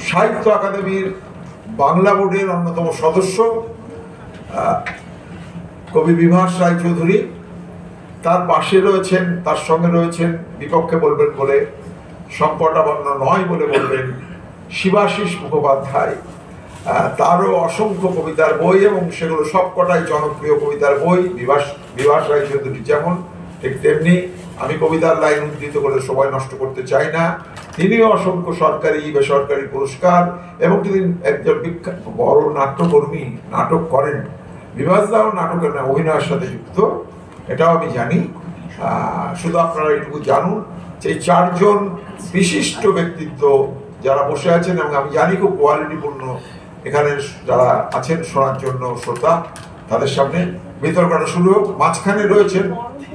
সাহিত্য একাডেমির বাংলা বোর্ডের অন্যতম সদস্য কবি বিভাস রায়চৌধুরী, তার পাশে রয়েছেন, তার সঙ্গে রয়েছেন, বিপক্ষে বলবেন বলে সংকটাপন্ন নয় বলে বলবেন শিবাশিস মুখোপাধ্যায়। তারও অসংখ্য কবিতার বই এবং সেগুলো সবকটাই জনপ্রিয় কবিতার বই। বিভাস রায়চৌধুরী যেমন, ঠিক তেমনি আমি কবিতার লাইন উদ্ধৃত করে সময় নষ্ট করতে চাই না। তিনিও অসংখ্য সরকারি বেসরকারি পুরস্কার এবং তিনি একজন বিখ্যাত বড় নাট্যকর্মী, নাটক করেন। বিভাসদাও নাটকের অভিনয়ের সাথে যুক্ত, এটাও আমি জানি। শুধু আপনারা এইটুকু জানুন যে এই চারজন বিশিষ্ট ব্যক্তিত্ব যারা বসে আছেন এবং আমি জানি খুব কোয়ালিটিপূর্ণ এখানে যারা আছেন শোনার জন্য শ্রোতা, তাদের সামনে বিতর্কটা শুরু হোক। মাঝখানে রয়েছেন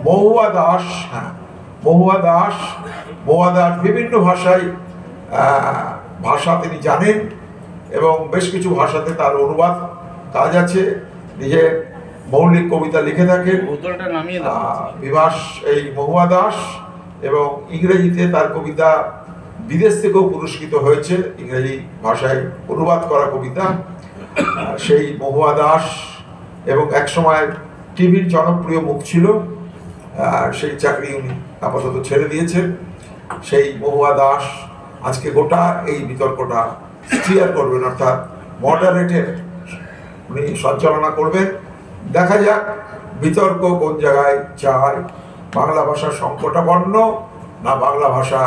মহুয়া দাস। মহুয়া দাস বিভিন্ন ভাষা তিনি জানেন এবং বেশ কিছু ভাষাতে তার অনুবাদ কাজ আছে। নিজে মৌলিক কবিতা লিখে থাকেন বিভাস এই মহুয়া দাস, এবং ইংরেজিতে তার কবিতা বিদেশ থেকেও পুরস্কৃত হয়েছে, ইংরেজি ভাষায় অনুবাদ করা কবিতা। সেই মহুয়া দাস, এবং একসময় টিভির জনপ্রিয় মুখ ছিল, সেই চাকরি উনি আপাতত ছেড়ে দিয়েছেন। সেই মহুয়া দাস আজকে গোটা এই বিতর্কটা স্টিয়ার করবেন, অর্থাৎ মডারেটের উনি সঞ্চালনা করবেন। দেখা যাক বিতর্ক কোন জায়গায় যায়, বাংলা ভাষা সংকটাপন্ন না বাংলা ভাষা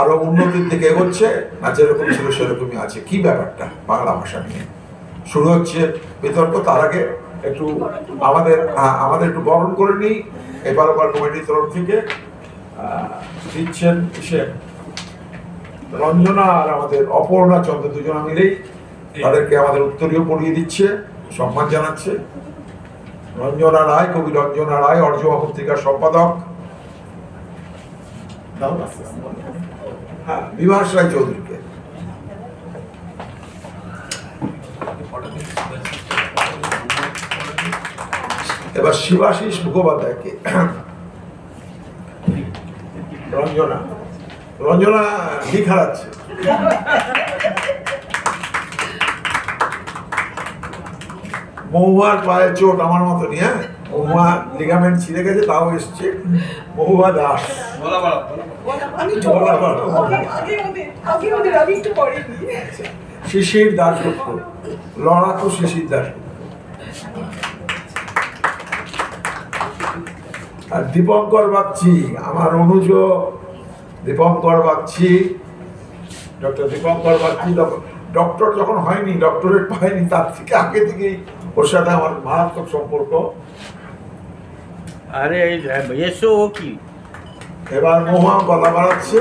আরো উন্নতির দিকে এগোচ্ছে, না যেরকম ছিল সেরকমই আছে, কি ব্যাপারটা বাংলা ভাষা নিয়ে। শুরু হচ্ছে বিতর্ক। তার আগে একটু আমাদের একটু বরণ করে নিই। এবার কমিটির তরফ থেকে দিচ্ছেন রঞ্জনা আর আমাদের অপর্ণা চন্দ্র, দুজনা মিলেই তাদেরকে আমাদের উত্তরীয় পড়িয়ে দিচ্ছে, সম্মান জানাচ্ছে। রঞ্জনা রায়, কবি রঞ্জনা রায়, অর্জমা পত্রিকার সম্পাদক। বিভাস রায়চৌধুরীকে। এবার শিবাশিস মুখোপাধ্যায়কে। রঞ্জনা ঘি খাড়াচ্ছে। মহুয়ার পায়ে চোট আমার মতনই। মহুয়া লিগামেন্ট ছিঁড়ে গেছে, তাও এসছে। মহুয়া দাস। শিশির দাশগুপ্ত, লড়াকু শিশির দাশগুপ্ত। আর দীপঙ্কর বাগচি, আমার অনুজ দীপঙ্কর বাগচি, ডক্টর দীপঙ্কর বাগচি। ডক্টর যখন হয়নি, ডক্টরেট পায়নি, তার থেকে আগে থেকেই ওর সাথে আমার মারাত্মক সম্পর্ক। আরে এসো ও কি, এবার মহুয়া গলা বাড়াচ্ছে।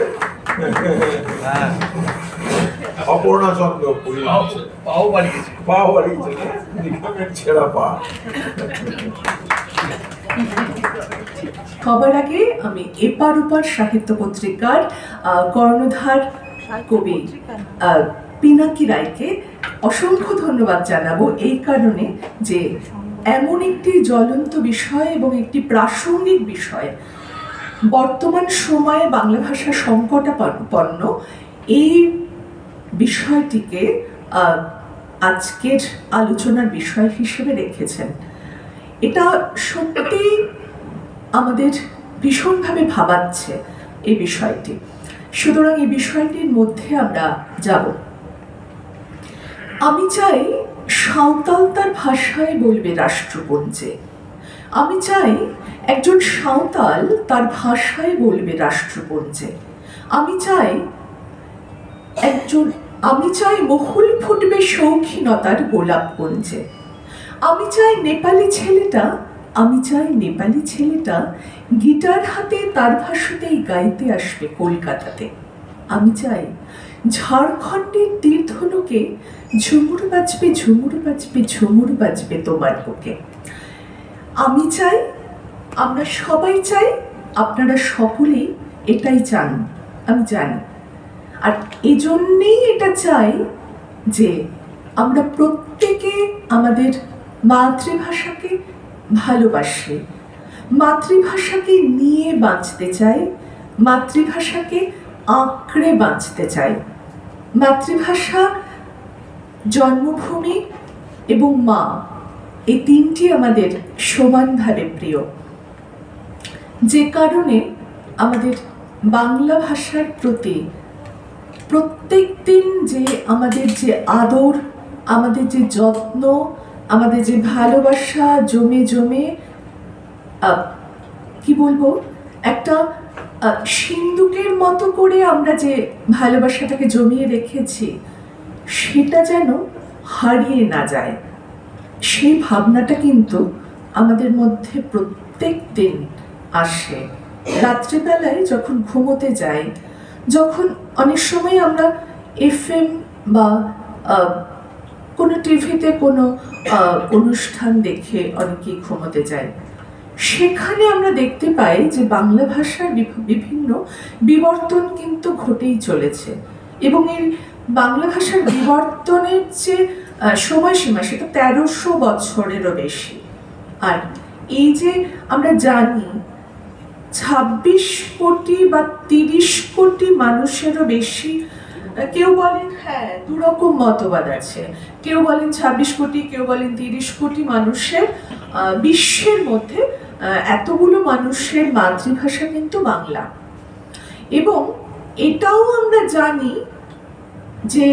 অপর্ণা চন্দ্র পাও বাড়িয়েছে, ছেঁড়া পা। সবার আগে আমি এপার ওপার সাহিত্য পত্রিকার কর্ণধার কবি পিনাকি রায়কে অসংখ্য ধন্যবাদ জানাবো, এই কারণে যে এমন একটি জ্বলন্ত বিষয় এবং একটি প্রাসঙ্গিক বিষয়, বর্তমান সময়ে বাংলা ভাষা সংকটাপন্ন, এই বিষয়টিকে আজকের আলোচনার বিষয় হিসেবে রেখেছেন। এটা সত্যি আমাদের ভীষণভাবে ভাবাচ্ছে এই বিষয়টি। সুতরাং এই বিষয়টির মধ্যে আমরা যাব। আমি চাই সাঁওতাল তার ভাষায় বলবে রাষ্ট্রপুঞ্জে। আমি চাই একজন সাঁওতাল তার ভাষায় বলবে রাষ্ট্রপুঞ্জে। আমি চাই মহুল ফুটবে শৌখিনতার গোলাপগঞ্জে। আমি চাই নেপালি ছেলেটা গিটার হাতে তার ভাষাতেই গাইতে আসবে কলকাতাতে। আমি চাই ঝাড়খণ্ডের তীর্ধনুকে ঝুমুর বাজবে তোমার বুকে। আমি চাই, আমরা সবাই চাই, আপনারা সকলেই এটাই চান, আমি জানি। আর এজন্যেই এটা চাই যে আমরা প্রত্যেকে আমাদের মাতৃভাষাকে ভালোবাসি, মাতৃভাষাকে নিয়ে বাঁচতে চাই, মাতৃভাষাকে আঁকড়ে বাঁচতে চাই, মাতৃভাষা, জন্মভূমি এবং মা, এই তিনটি আমাদের সমানভাবে প্রিয়, যে কারণে আমাদের বাংলা ভাষার প্রতি প্রত্যেক দিন যে আমাদের যে আদর, আমাদের যে যত্ন, আমাদের যে ভালোবাসা জমে জমে কি বলবো, একটা সিন্দুকের মতো করে আমরা যে ভালোবাসাটাকে জমিয়ে রেখেছি, সেটা যেন হারিয়ে না যায়, সেই ভাবনাটা কিন্তু আমাদের মধ্যে প্রত্যেক দিন আসে। রাত্রিবেলায় যখন ঘুমোতে যাই, যখন অনেক সময় আমরা FM বা কোনো টিভিতে কোনো অনুষ্ঠান দেখে অনেকেই ঘুমোতে যাই, সেখানে আমরা দেখতে পাই যে বাংলা ভাষার বিভিন্ন বিবর্তন কিন্তু ঘটেই চলেছে, এবং এই বাংলা ভাষার বিবর্তনের যে সময়সীমা, সেটা 1300 বছরেরও বেশি। আর এই যে আমরা জানি 26 কোটি বা 30 কোটি মানুষেরও বেশি, কেউ বলেন হ্যাঁ দুরকম মতবাদ আছে, কেউ বলেন 26 কোটি, কেউ বলেন 30 কোটি মানুষের বিশ্বের মধ্যে এতগুলো মানুষের মাতৃভাষা কিন্তু বাংলা। এবং এটাও আমরা জানি যে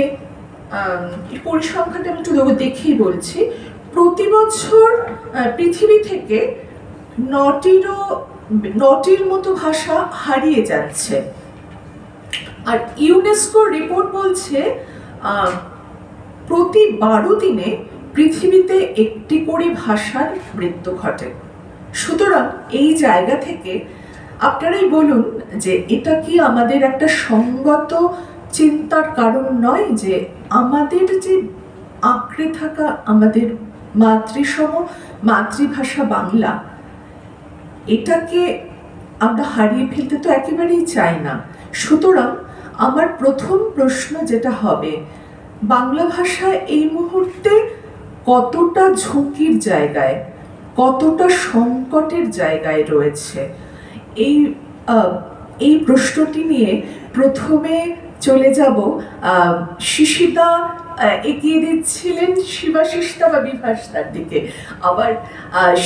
পরিসংখ্যানটা আমি একটু দেখেই বলছি, প্রতি বছর পৃথিবী থেকে 9টির মতো ভাষা হারিয়ে যাচ্ছে। আর ইউনেস্কোর রিপোর্ট বলছে প্রতি 12 দিনে পৃথিবীতে একটি করে ভাষার মৃত্যু ঘটে। সুতরাং এই জায়গা থেকে আপনারাই বলুন যে এটা কি আমাদের একটা সঙ্গত চিন্তার কারণ নয় যে আমাদের যে আঁকড়ে থাকা আমাদের মাতৃভাষা বাংলা, এটাকে আমরা হারিয়ে ফেলতে তো একেবারেই চাই না। সুতরাং আমার প্রথম প্রশ্ন যেটা হবে, বাংলা ভাষা এই মুহূর্তে কতটা ঝুঁকির জায়গায়, কতটা সংকটের জায়গায় রয়েছে, এই প্রশ্নটি নিয়ে প্রথমে চলে যাব। শিশিদা এগিয়ে দিচ্ছিলেন শিবাশিসদা বা বিভাসদার দিকে, আবার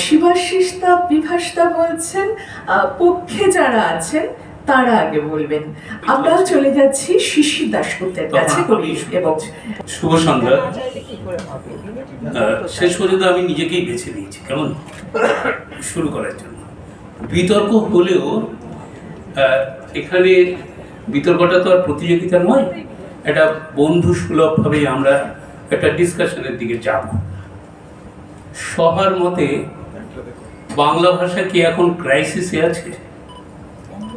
শিবাশিসদা বিভাসদা বলছেন পক্ষে যারা আছেন তারা আগে বলবেন। আমরাও চলে যাচ্ছি শিশির দাশগুপ্তের কাছে। এবং শুভ সন্ধ্যা। শেষ পর্যন্ত আমি নিজেকেই বেছে নিয়েছি কেমন শুরু করার জন্য। বিতর্ক হলেও এখানে বিতর্কটা তো আর প্রতিযোগিতা নয়, এটা বন্ধু সুলভভাবে আমরা একটা ডিসকাশনের দিকে যাব। সবার মতে বাংলা ভাষা কি এখন ক্রাইসিসে আছে,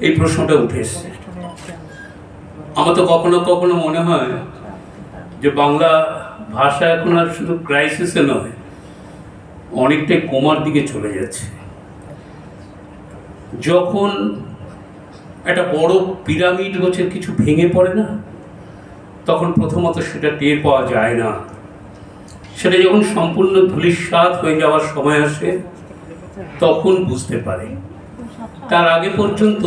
এই প্রশ্নটা উঠে এসছে। আমার তো কখনো কখনো মনে হয় যে বাংলা ভাষা এখন আর শুধু ক্রাইসিসে নয়, অনেকটাই কোমার দিকে চলে যাচ্ছে। যখন একটা বড় পিরামিড গোছের কিছু ভেঙে পড়ে না, তখন প্রথমত সেটা টের পাওয়া যায় না। সেটা যখন সম্পূর্ণ ধূলিসাৎ হয়ে যাওয়ার সময় আসে তখন বুঝতে পারে। তার আগে পর্যন্ত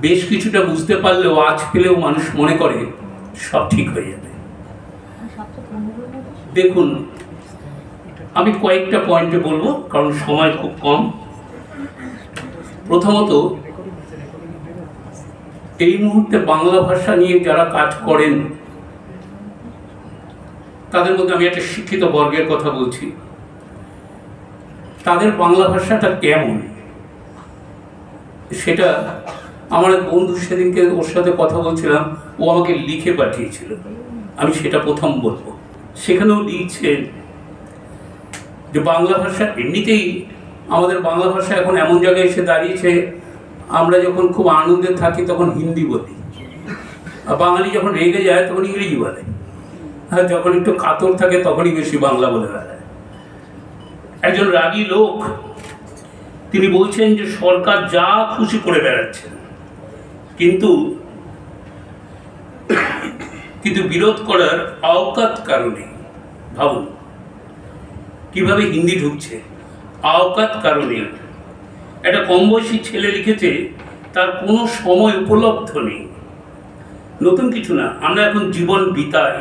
বেশ কিছুটা বুঝতে পারলেও, আজ পেলেও মানুষ মনে করে সব ঠিক হয়ে যাবে। দেখুন, আমি কয়েকটা পয়েন্টে বলবো কারণ সময় খুব কম। প্রথমত, এই মুহূর্তে বাংলা ভাষা নিয়ে যারা কাজ করেন তাদের মধ্যে আমি একটা শিক্ষিত বর্গের কথা বলছি। তাদের বাংলা ভাষাটা কেমন সেটা আমার এক বন্ধু সেদিনকে ওর সাথে কথা বলছিলাম, ও আমাকে লিখে পাঠিয়েছিল, আমি সেটা প্রথম বলবো। সেখানেও লিখছে যে বাংলা ভাষা এমনিতেই, আমাদের বাংলা ভাষা এখন এমন জায়গায় এসে দাঁড়িয়েছে, আমরা যখন খুব আনন্দে থাকি তখন হিন্দি বলি, আর বাঙালি যখন রেগে যায় তখন ইংরেজি বলে, আর যখন একটু কাতর থাকে তখনই বেশি বাংলা বলে বেড়ায়। একজন রাগী লোক তিনি বলছেন যে সরকার যা খুশি করে বেড়াচ্ছেন, কিন্তু বিরোধ করার আওকাত কারণে। ভাবুন কিভাবে হিন্দি ঢুকছে, আওকাত কারণে। একটা কম বয়সী ছেলে লিখেছে তার কোনো সময় উপলব্ধ নেই, নতুন কিছু না, আমরা এখন জীবন বিতাই,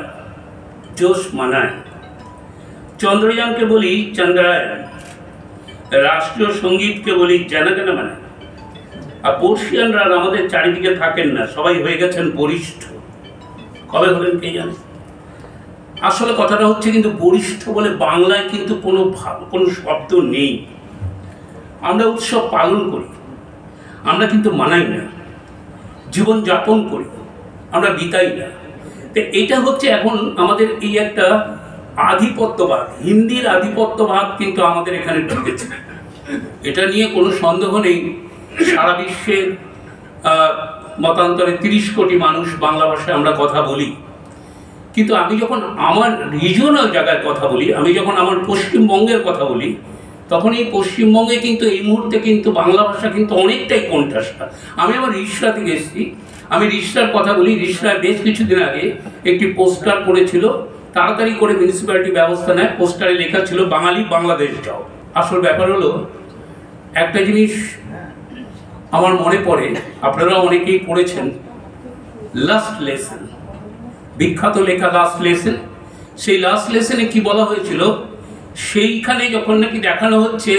জোশ মানাই। চন্দ্রযানকে বলি চন্দ্রায়ন, রাষ্ট্রীয় সঙ্গীতকে বলি জানাগান মানে। আর বর্ষিয়ানরা আমাদের চারিদিকে থাকেন না, সবাই হয়ে গেছেন বরিষ্ঠ। কবে হলেন কে জানে। আসলে কথাটা হচ্ছে কিন্তু বরিষ্ঠ বলে বাংলায় কিন্তু কোনো শব্দ নেই। আমরা উৎসব পালন করি, আমরা কিন্তু মানাই না, জীবন যাপন করি, আমরা বিতাই না। তো এটা হচ্ছে এখন আমাদের এই একটা আধিপত্যবাদ, হিন্দির আধিপত্যবাদ কিন্তু আমাদের এখানে ঢুকেছে। এটা নিয়ে কোনো সন্দেহ নেই। সারা বিশ্বের মতান্তরে 30 কোটি মানুষ বাংলা ভাষায় আমরা কথা বলি। কিন্তু আমি যখন আমার রিজিওনাল জায়গায় কথা বলি, আমি যখন আমার পশ্চিমবঙ্গের কথা বলি, তখন এই পশ্চিমবঙ্গে কিন্তু এই মুহূর্তে কিন্তু বাংলা ভাষা কিন্তু অনেকটাই কণ্ঠাসা। আমি আমার রিসরা থেকে এসেছি, আমি রিসরার কথা বলি। রিসরায় বেশ কিছুদিন আগে একটি পোস্টার পড়েছিল, তাড়াতাড়ি করে মিউনিসিপ্যালিটি ব্যবস্থা নেয়। পোস্টারে লেখা ছিল বাঙালি বাংলাদেশ যাও। আসল ব্যাপার হলো একটা জিনিস আমার মনে পড়ে, আপনারা অনেকেই পড়েছেন, লাস্ট লেসন, বিখ্যাত লেখা লাস্ট লেসন। সেই লাস্ট লেসনে কি বলা হয়েছিল, সেইখানে যখন নাকি দেখানো হচ্ছে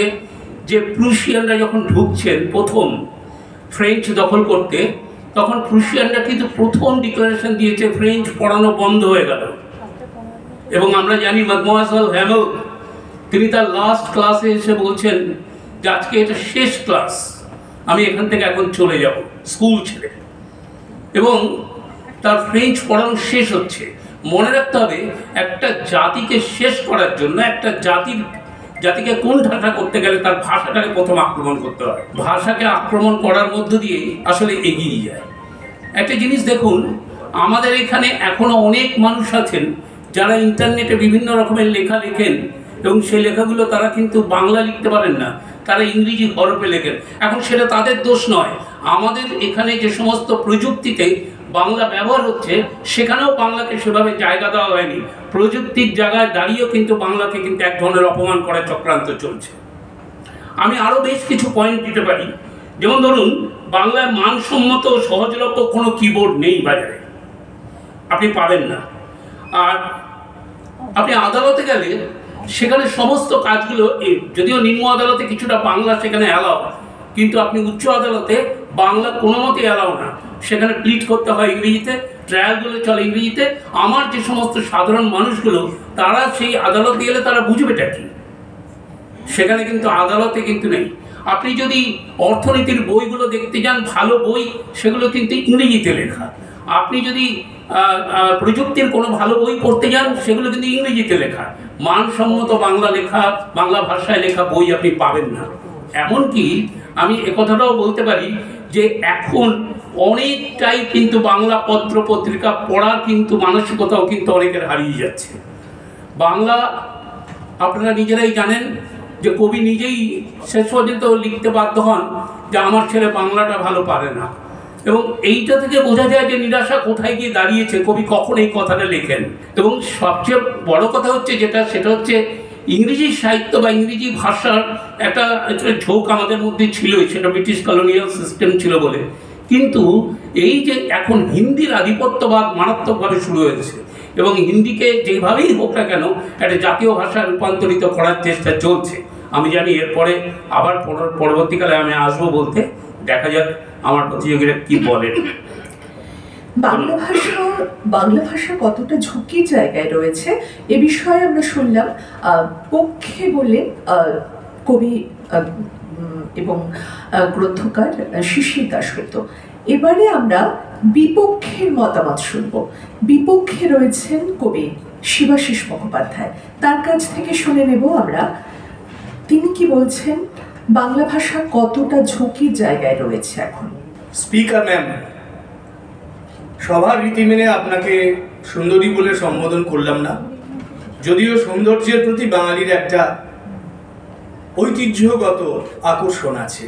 যে প্রুশিয়ানরা যখন ঢুকছেন প্রথম ফ্রেঞ্চ দখল করতে, তখন প্রুশিয়ানরা কিন্তু প্রথম ডিক্লারেশন দিয়েছে ফ্রেঞ্চ পড়ানো বন্ধ হয়ে গেল। এবং আমরা জানি মাদমোয়াজেল হ্যামেল তিনি তার লাস্ট ক্লাসে এসে বলছেন যে আজকে এটা শেষ ক্লাস, আমি এখান থেকে এখন চলে যাব স্কুল ছেড়ে। এবং তার ফ্রেঞ্চ পড়ানো শেষ হচ্ছে। মনে রাখতে হবে, একটা জাতিকে শেষ করার জন্য, একটা জাতিকে কোণঠাসা করতে গেলে তার ভাষাটাকে প্রথম আক্রমণ করতে হয়। ভাষাকে আক্রমণ করার মধ্য দিয়ে আসলে এগিয়ে যায়। একটা জিনিস দেখুন, আমাদের এখানে এখনো অনেক মানুষ আছেন যারা ইন্টারনেটে বিভিন্ন রকমের লেখা লেখেন, এবং সেই লেখাগুলো তারা কিন্তু বাংলা লিখতে পারেন না, তারা ইংরেজি হরফে লেখেন। এখন সেটা তাদের দোষ নয়। আমাদের এখানে যে সমস্ত প্রযুক্তিতে বাংলা ব্যবহার হচ্ছে, সেখানেও বাংলাকে সেভাবে জায়গা দেওয়া হয়নি। প্রযুক্তির জায়গায় দাঁড়িয়েও কিন্তু বাংলাকে কিন্তু এক ধরনের অপমান করার চক্রান্ত চলছে। আমি আরও বেশ কিছু পয়েন্ট দিতে পারি। যেমন ধরুন, বাংলায় মানসম্মত সহজলভ্য কোনো কিবোর্ড নেই বাজারে, আপনি পাবেন না। আর আপনি আদালতে গেলে সেখানে সমস্ত কাজগুলো, যদিও নিম্ন আদালতে কিছুটা বাংলা সেখানে অ্যালাও, কিন্তু আপনি উচ্চ আদালতে বাংলা কোনো মতেই অ্যালাও না। সেখানে প্লিট করতে হয় ইংরেজিতে, ট্রায়ালগুলো চলে ইংরেজিতে। আমার যে সমস্ত সাধারণ মানুষগুলো, তারা সেই আদালতে গেলে তারা বুঝবেটা কি? সেখানে কিন্তু আদালতে কিন্তু নেই। আপনি যদি অর্থনীতির বইগুলো দেখতে যান, ভালো বই, সেগুলো কিন্তু ইংরেজিতে লেখা। আপনি যদি প্রযুক্তির কোনো ভালো বই পড়তে যান, সেগুলো কিন্তু ইংরেজিতে লেখা। মানসম্মত বাংলা লেখা, বাংলা ভাষায় লেখা বই আপনি পাবেন না। এমনকি আমি একথাটাও বলতে পারি যে এখন অনেকটাই কিন্তু বাংলা পত্র পত্রিকা পড়ার কিন্তু মানসিকতাও কিন্তু অনেকের হারিয়ে যাচ্ছে। বাংলা আপনারা নিজেরাই জানেন যে কবি নিজেই শেষ পর্যন্ত লিখতে বাধ্য হন যে আমার ছেলে বাংলাটা ভালো পারে না। এবং এইটা থেকে বোঝা যায় যে নিরাশা কোথায় গিয়ে দাঁড়িয়েছে, কবি কখন এই কথাটা লেখেন। এবং সবচেয়ে বড় কথা হচ্ছে সেটা হচ্ছে ইংরেজি সাহিত্য বা ইংরেজি ভাষার একটা ঝোঁক আমাদের মধ্যে ছিলই, সেটা ব্রিটিশ কলোনিয়াল সিস্টেম ছিল বলে। কিন্তু এই যে এখন হিন্দির আধিপত্যবাদ মারাত্মকভাবে শুরু হয়েছে, এবং হিন্দিকে যেভাবেই হোক না কেন একটা জাতীয় ভাষায় রূপান্তরিত করার চেষ্টা চলছে। আমি জানি এরপরে আবার পরবর্তীকালে আমি আসবো বলতে, দেখা যাক আমার প্রতিযোগীরা কি বলেন। বাংলা ভাষা কতটা ঝুঁকির জায়গায় রয়েছে এ বিষয়ে আমরা শুনলাম। পক্ষে বললেন কবি এবং গ্রন্থকার শিশির দাশগুপ্ত। এবারে আমরা বিপক্ষের মতামত শুনব। বিপক্ষে রয়েছেন কবি শিবাশিস মুখোপাধ্যায়, তার কাছ থেকে শুনে নেব আমরা তিনি কি বলছেন, বাংলা ভাষা কতটা ঝুঁকির জায়গায় রয়েছে এখন। স্পিকার ম্যাম, সবার রীতি মেনে আপনাকে সুন্দরী বলে সম্বোধন করলাম না, যদিও সৌন্দর্যের প্রতি বাঙালির একটা ঐতিহ্যগত আকর্ষণ আছে,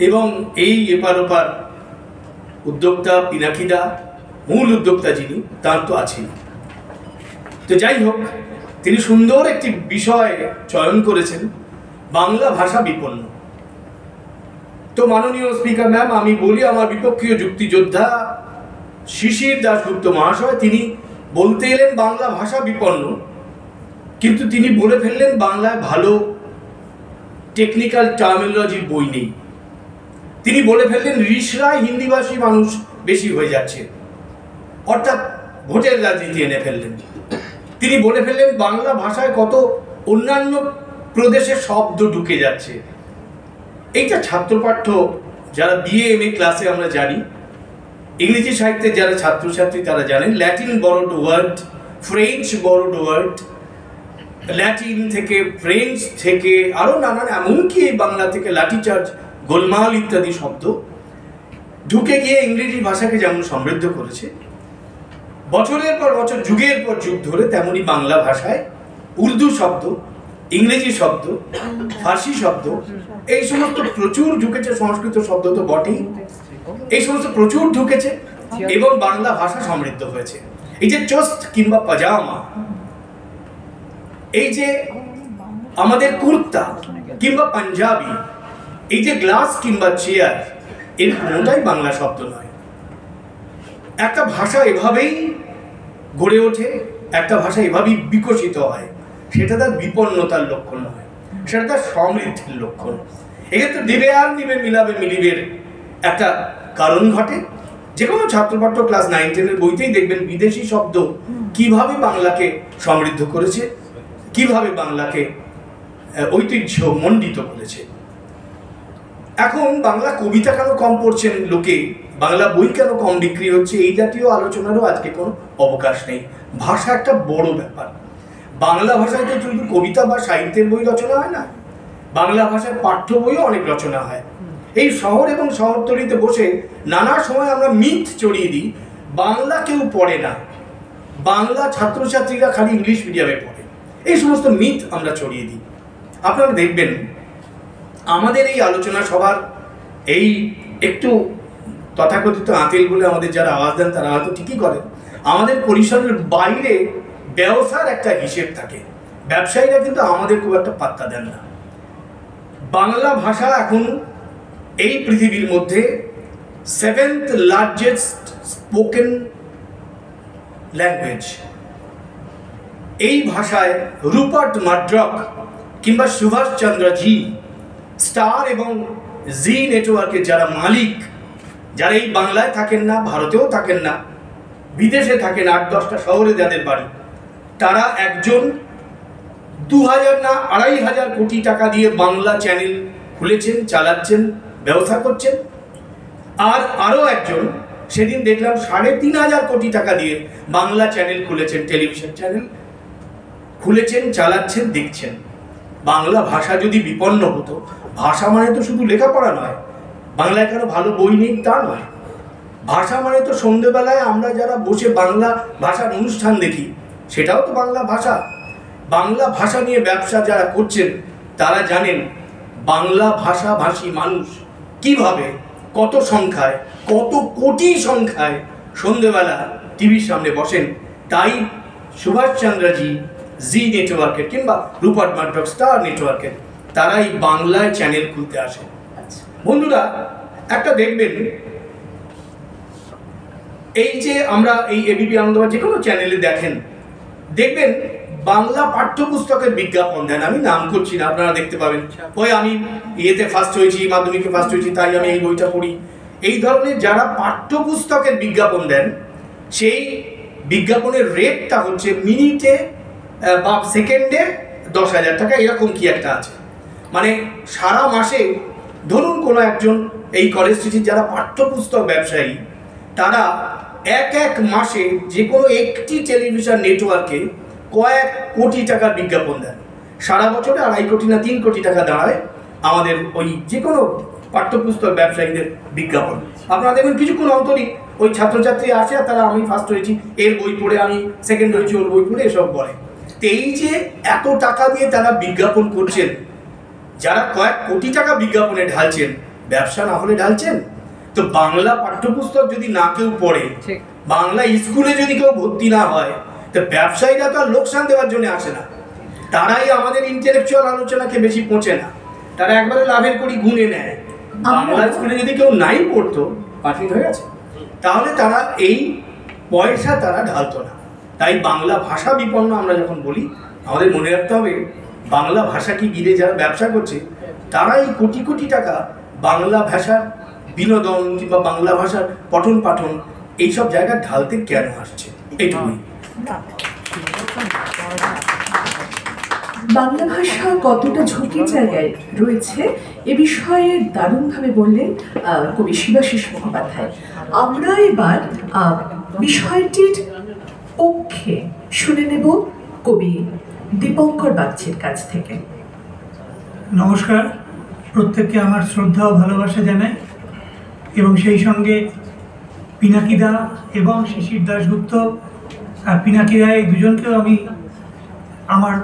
এবং এই এপার ওপার উদ্যোক্তা পিনাকিদা, মূল উদ্যোক্তা যিনি, তার তো আছেই। তো যাই হোক, তিনি সুন্দর একটি বিষয় চয়ন করেছেন, বাংলা ভাষা বিপন্ন। তো মাননীয় স্পিকার ম্যাম, আমি বলি আমার বিপক্ষীয় যুক্তিযোদ্ধা শিশির দাশগুপ্ত মহাশয়, তিনি বলতে এলেন বাংলা ভাষা বিপন্ন, কিন্তু তিনি বলে ফেললেন বাংলায় ভালো টেকনিক্যাল টার্মিনোলজির বই নেই। তিনি বলে ফেললেন রিসরায় হিন্দিভাষী মানুষ বেশি হয়ে যাচ্ছে, অর্থাৎ ভোটের রাজনীতি এনে ফেললেন। তিনি বলে ফেললেন বাংলা ভাষায় কত অন্যান্য প্রদেশের শব্দ ঢুকে যাচ্ছে। এইটা ছাত্রপাঠ্য যারা বিএ এম এ ক্লাসে আমরা জানি, ইংরেজি সাহিত্যের যারা ছাত্রছাত্রী তারা জানেন Latin borrowed word, French borrowed word, Latin থেকে ফ্রেঞ্চ থেকে আরও নানান, এমনকি এই বাংলা থেকে লাঠিচার্জ, গোলমাল ইত্যাদি শব্দ ঢুকে গিয়ে ইংরেজি ভাষাকে যেমন সমৃদ্ধ করেছে, বছরের পর বছর যুগের পর যুগ ধরে তেমনি বাংলা ভাষায় উর্দু শব্দ, ইংরেজি শব্দ, ফার্সি শব্দ, এই সমস্ত প্রচুর ঢুকেছে। সংস্কৃত শব্দ তো বটেই, এই সমস্ত প্রচুর ঢুকেছে এবং বাংলা ভাষা সমৃদ্ধ হয়েছে। এই যে চস্ত কিংবা পাজামা, এই যে আমাদের কুর্তা কিংবা পাঞ্জাবি, এই যে গ্লাস কিংবা চেয়ার, এর কোনোটাই বাংলা শব্দ নয়। একটা ভাষা এভাবেই গড়ে ওঠে, একটা ভাষা এভাবেই বিকশিত হয়। সেটা তার বিপন্নতার লক্ষণ নয়, সেটা তার সমৃদ্ধির লক্ষণ। এক্ষেত্রে দেবে আর নিবে মিলাবে মিলিবের একটা কারণ ঘটে। যে কোনো ছাত্রপাঠ্য ক্লাস 9-10 বইতেই দেখবেন বিদেশি শব্দ কিভাবে বাংলাকে সমৃদ্ধ করেছে, কিভাবে বাংলাকে ঐতিহ্য মণ্ডিত করেছে। এখন বাংলা কবিতা কেন কম পড়ছেন লোকে, বাংলা বই কেন কম বিক্রি হচ্ছে, এই জাতীয় আলোচনারও আজকে কোনো অবকাশ নেই। ভাষা একটা বড় ব্যাপার। বাংলা ভাষায় তো শুধু কবিতা বা সাহিত্যের বই রচনা হয় না, বাংলা ভাষায় পাঠ্য বইও অনেক রচনা হয়। এই শহর এবং শহরতলিতে বসে নানা সময় আমরা মিথ চড়িয়ে দিই, বাংলা কেউ পড়ে না, বাংলা ছাত্রছাত্রীরা খালি ইংলিশ মিডিয়ামে পড়ে, এই সমস্ত মিথ আমরা চড়িয়ে দিই। আপনারা দেখবেন আমাদের এই আলোচনা সভার এই একটু তথাকথিত আঁতেল বলে আমাদের যারা আওয়াজ দেন তারা হয়তো ঠিকই করেন, আমাদের পরিসরের বাইরে ব্যবসার একটা হিসেব থাকে। ব্যবসায়ীরা কিন্তু আমাদের খুব একটা পাত্তা দেন না। বাংলা ভাষা এখন এই পৃথিবীর মধ্যে 7th লার্জেস্ট স্পোকেন ল্যাঙ্গুয়েজ। এই ভাষায় রুপার্ট মার্ড্রক কিংবা সুভাষচন্দ্র জি, স্টার এবং জি নেটওয়ার্কের যারা মালিক, যারা এই বাংলায় থাকেন না, ভারতেও থাকেন না, বিদেশে থাকেন, 8-10টা শহরে যাদের বাড়ি, তারা একজন 2000 না 2500 কোটি টাকা দিয়ে বাংলা চ্যানেল খুলেছেন, চালাচ্ছেন, ব্যবসা করছেন। আর আরও একজন সেদিন দেখলাম 3500 কোটি টাকা দিয়ে বাংলা চ্যানেল খুলেছেন, টেলিভিশন চ্যানেল খুলেছেন, চালাচ্ছেন, দেখছেন। বাংলা ভাষা যদি বিপন্ন হতো, ভাষা মানে তো শুধু লেখাপড়া নয়, বাংলায় কেন ভালো বই নেই তা নয়, ভাষা মানে তো সন্ধ্যেবেলায় আমরা যারা বসে বাংলা ভাষার অনুষ্ঠান দেখি, সেটাও তো বাংলা ভাষা। বাংলা ভাষা নিয়ে ব্যবসা যারা করছেন তারা জানেন বাংলা ভাষাভাষী মানুষ কিভাবে, কত সংখ্যায়, কত কোটি সংখ্যায় সন্ধ্যেবেলা টিভির সামনে বসেন। তাই সুভাষচন্দ্রজি জি নেটওয়ার্কের কিংবা রুপার্ট মার্ডক স্টার নেটওয়ার্কের তারাই বাংলায় চ্যানেল খুলতে আসে। বন্ধুরা, একটা দেখবেন, এই যে আমরা এই এবিপি আনন্দ বা যে কোনো চ্যানেলে দেখবেন বাংলা পাঠ্যপুস্তকের বিজ্ঞাপন দেন। আমি নাম করছি না, আপনারা দেখতে পাবেন, ওই আমি ইয়েতে ফার্স্ট হয়েছি, মাধ্যমিকে ফার্স্ট হয়েছি, তাই আমি এই বইটা পড়ি। এই ধরনের যারা পাঠ্যপুস্তকের বিজ্ঞাপন দেন, সেই বিজ্ঞাপনের রেটটা হচ্ছে মিনিটে বা সেকেন্ডে 10,000 টাকা, এরকম কি একটা আছে। মানে সারা মাসে ধরুন কোনো একজন এই কলেজ স্ট্রিটের যারা পাঠ্যপুস্তক ব্যবসায়ী, তারা এক মাসে যে কোনো একটি টেলিভিশন নেটওয়ার্কে কয়েক কোটি টাকার বিজ্ঞাপন দেন। সারা বছরে 2.5 কোটি না 3 কোটি টাকা দাঁড়ায় আমাদের ওই যে কোনো পাঠ্যপুস্তক ব্যবসায়ীদের বিজ্ঞাপন। আপনারা দেখবেন কিছুক্ষণ অন্তরই ওই ছাত্রছাত্রী আসে আর তারা আমি ফার্স্ট হয়েছি, এর বই পড়ে, আমি সেকেন্ড হয়েছি, ওর বই পড়ে, এসব বলে। তো এই যে এত টাকা দিয়ে তারা বিজ্ঞাপন করছেন, যারা কয়েক কোটি টাকা বিজ্ঞাপনে ঢালছেন, ব্যবসা না হলে ঢালছেন। তো বাংলা পাঠ্যপুস্তক যদি না কেউ পড়ে, বাংলা স্কুলে যদি কেউ ভর্তি না হয়, তো ব্যবসায়ীরা তো আর লোকসান দেওয়ার জন্য আসে না, তারাই আমাদের ইন্টেলেকচুয়াল আলোচনাকে বেশি পৌঁছে না, তারা একবারে লাভের করি গুনে নেয়। বাংলা স্কুলে যদি কেউ নাই পড়তো, পাঠিয়ে হয়ে গেছে। তাহলে তারা এই পয়সা তারা ঢালতো না। তাই বাংলা ভাষা বিপন্ন আমরা যখন বলি, আমাদের মনে রাখতে হবে বাংলা ভাষাকে ঘিরে যারা ব্যবসা করছে তারা এই কোটি কোটি টাকা বাংলা ভাষার বিনোদন কিংবা বাংলা ভাষার পঠন পাঠন এইসব জায়গায় ঢালতে কেন আসছে, এইটুকুই। বাংলা ভাষা কতটা ঝুঁকির জায়গায় রয়েছে এ বিষয়ে দারুণভাবে বললেন কবি শিবাশিস মুখোপাধ্যায়। আমরা এবার বিষয়টির পক্ষে শুনে নেব কবি দীপঙ্কর বাগচির কাছ থেকে। নমস্কার, প্রত্যেককে আমার শ্রদ্ধা ও ভালোবাসা জানাই, এবং সেই সঙ্গে পিনাকিদা এবং শিশির দাশগুপ্ত আর পিনাকিদা এই দুজনকেও আমি আমার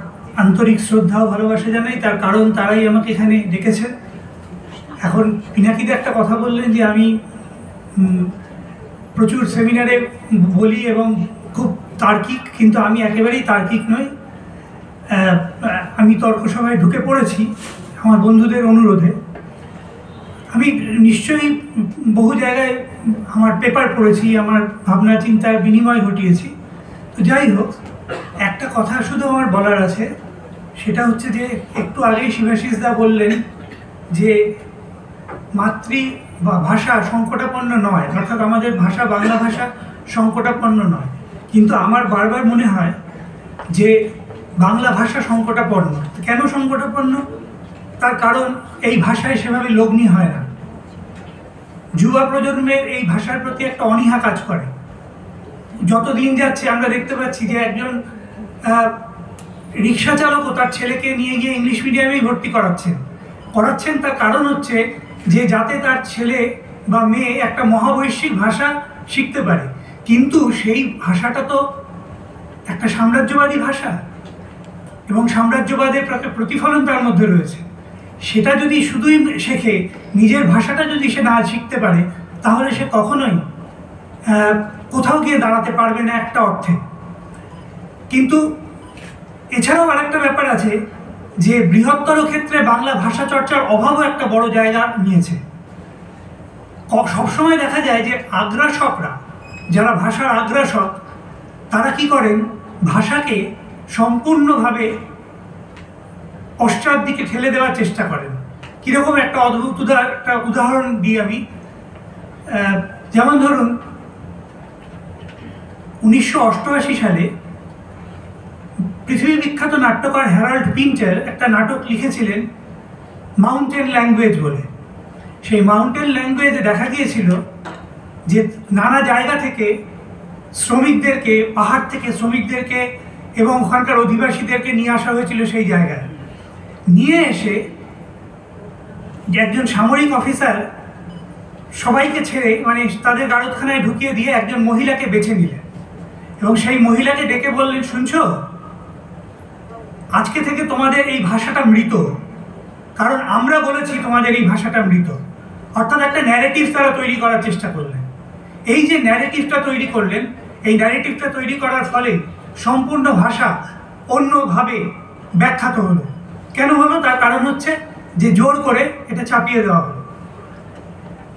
আন্তরিক শ্রদ্ধা ও ভালোবাসা জানাই, তার কারণ তারাই আমাকে এখানে ডেকেছেন। এখন পিনাকিদা একটা কথা বললেন যে আমি প্রচুর সেমিনারে বলি এবং খুব তার্কিক, কিন্তু আমি একেবারেই তার্কিক নই। আমি তর্ক সভায় ঢুকে পড়েছি আমার বন্ধুদের অনুরোধে। আমি নিশ্চয়ই বহু জায়গায় আমার পেপার পড়েছি, আমার ভাবনা চিন্তার বিনিময় ঘটিয়েছি। তো যাই হোক, একটা কথা শুধু আমার বলার আছে, সেটা হচ্ছে যে একটু আগেই শিবাশিসদা বললেন যে মাতৃ বা ভাষা সংকটাপন্ন নয়, অর্থাৎ আমাদের ভাষা বাংলা ভাষা সংকটাপন্ন নয়, কিন্তু আমার বারবার মনে হয় যে বাংলা ভাষা সংকটাপন্ন। কেন সংকটাপন্ন? তার কারণ এই ভাষায় সেভাবে লগ্নি হয় না। যুবা প্রজন্মের এই ভাষার প্রতি একটা অনীহা কাজ করে। যত দিন যাচ্ছে আমরা দেখতে পাচ্ছি যে একজন রিক্সা চালকও তার ছেলেকে নিয়ে গিয়ে ইংলিশ মিডিয়ামেই ভর্তি করাচ্ছেন। তার কারণ হচ্ছে যে যাতে তার ছেলে বা মেয়ে একটা মহাবৈশ্বিক ভাষা শিখতে পারে। কিন্তু সেই ভাষাটা তো একটা সাম্রাজ্যবাদী ভাষা, এবং সাম্রাজ্যবাদের প্রতিফলন তার মধ্যে রয়েছে। সেটা যদি শুধুই শেখে, নিজের ভাষাটা যদি সে না শিখতে পারে, তাহলে সে কখনোই কোথাও গিয়ে দাঁড়াতে পারবে না একটা অর্থে। কিন্তু এছাড়াও আরেকটা ব্যাপার আছে যে বৃহত্তর ক্ষেত্রে বাংলা ভাষা চর্চার অভাবও একটা বড় জায়গা নিয়েছে। সবসময় দেখা যায় যে আগ্রাসকরা, যারা ভাষার আগ্রাসক, তারা কি করেন, ভাষাকে সম্পূর্ণভাবে পশ্চাৎ দিকে ঠেলে দেওয়ার চেষ্টা করেন। কীরকম একটা অদ্ভুত একটা উদাহরণ দিই আমি। যেমন ধরুন 1988 সালে পৃথিবী বিখ্যাত নাট্যকার হ্যারল্ড পিন্টার একটা নাটক লিখেছিলেন মাউন্টেন ল্যাঙ্গুয়েজ বলে। সেই মাউন্টেন ল্যাঙ্গুয়েজে দেখা গিয়েছিল যে নানা জায়গা থেকে শ্রমিকদেরকে, পাহাড় থেকে শ্রমিকদেরকে এবং ওখানকার অধিবাসীদেরকে নিয়ে আসা হয়েছিল সেই জায়গায়। নিয়ে এসে একজন সামরিক অফিসার সবাইকে ছেড়ে, মানে তাদের গারদখানায় ঢুকিয়ে দিয়ে একজন মহিলাকে বেছে নিলেন, এবং সেই মহিলাকে ডেকে বললেন, শুনছো, আজকে থেকে তোমাদের এই ভাষাটা মৃত, কারণ আমরা বলেছি তোমাদের এই ভাষাটা মৃত। অর্থাৎ একটা ন্যারেটিভ তারা তৈরি করার চেষ্টা করলেন। এই যে ন্যারেটিভটা তৈরি করলেন, এই ন্যারেটিভটা তৈরি করার ফলে সম্পূর্ণ ভাষা অন্যভাবে ব্যাখ্যাত হলো। কেন হলো? তার কারণ হচ্ছে যে জোর করে এটা চাপিয়ে দেওয়া হলো।